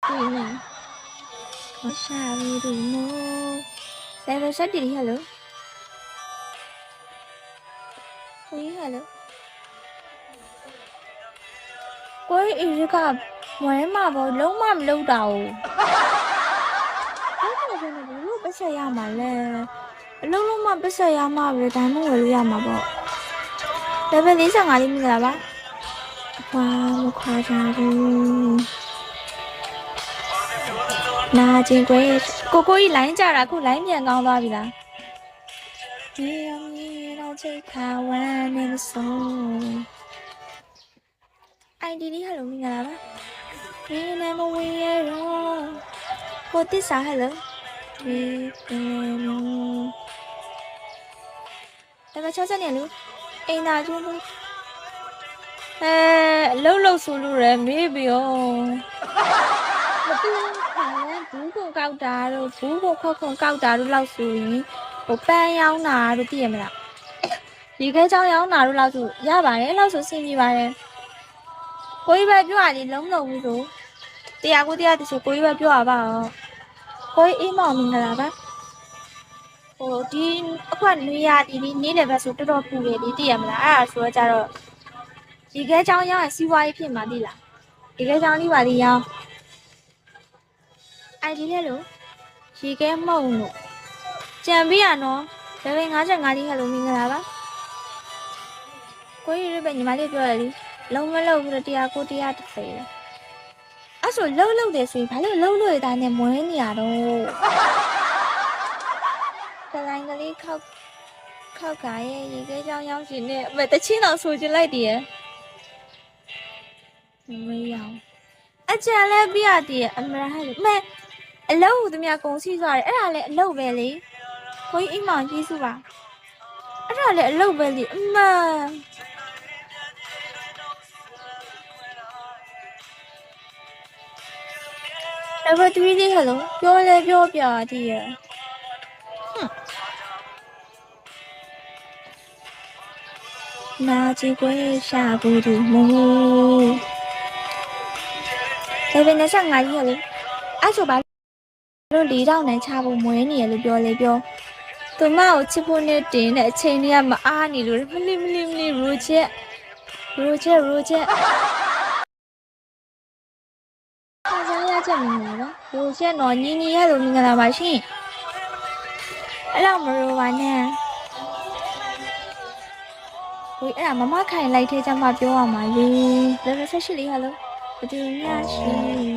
Ui nè, có sao đi đủ mô. Đây là sách gì hello? Ui hello. Quấy ý cả mấy mà vào lâu đầu. Quấy mà về này lúc bây giờ ya mà lẹ. Lâu mà bây giờ ya mà về đàn ông người ya mà bỏ. Đây bây lý sao ngài đi mình là ba? Wow, một khoa ra rồi. Nà chị quay cô ý lấy ra là cô lấy miệng ngon rồi là ai đi đi hello mình là ba nghe em ơi rồi cô tí sao hello đi em cho ra nè luôn em nào chứ lâu xù luôn rồi mấy biểu bú con cao trà rồi bú con cao trà rồi lau sùi bộ ban yao nà rồi tiền màဒီခဲချောင်းရောင်းတာတို့လောက်ဆိုရပါတယ်လောက်ဆိုဆင်ပြေပါတယ်ကိုကြီးပဲပြောရည်လုံးလုံးဘူးဆိုတရားကိုတရားတချို့ကိုကြီးပဲပြောရပါအောင်ကိုကြီးအေးမောင်မင်္ဂလာပါဟိုဒီအခုနွေရဒီနေ့လည်းပဲဆိုတော်တော်ပူတယ်ဒီတည်ရမလားအဲ့ဒါဆိုတော့ကြတော့ဒီခဲချောင်းရောင်းရင်စီးပွားရေးဖြစ်မှာတိလားဒီခဲချောင်းလေးပါလိရောင်းအဲ့ဒီလေလို့ရေခဲမုံလို့ကြံပြီးရနော်ဒါပေမဲ့55လေးဟဲ့လို့မင်္ဂလာပါကိုကြီးရပဲညီမလေးပြောရလေလုံးမလုံးဘူးတရားကိုတရားတစ်ဖေအဲ့ဆိုလုံးတယ်ဆိုရင်ဘာလို့လုံးရတာနဲ့မွေးနေရတော့ကလိုင်းကလေးခောက်ကရဲ့ရေခဲချောင်းရောက်ရှင်နဲ့မတချင်းအောင်ဆိုချင်လိုက်တည်းမရအောင်အကြံလဲပြရတည်းအမရဟဲ့မဲအလုံးဟူသမျှကုံစီသွားတယ်အဲ့ဒါလည်းအလုံးပဲလေကိုကြီးအိမ်မောင်ကြီးစုပါအဲ့ဒါလည်းအလုံးပဲလေအမLevel 3လေးဟယ်လိုပြောလဲပြောပြတည်းရနာကြည့်ခွေးရှာဘူးသူမို့ Level 25ကြီးဟယ်လိုအဲ့ဆိုပါလို့4000နဲ့ချဖို့မွေးနေရလို့ပြောလေပြောသူမကိုချစ်ဖို့နဲ့တင်တဲ့အချိန်တွေကမအားနေလို့မလီရိုချက်ချက်မင်္ဂလာပါရိုချက်တော့ညီညီရဲ့လိုမင်္ဂလာပါရှင်အဲ့တော့မရိုပါနဲ့ကိုအဲ့ဒါမမခိုင်လိုက်သေးကြမှာပြောရမှာလေ level 18လေးဟယ်လိုဘယ်သူများရှင်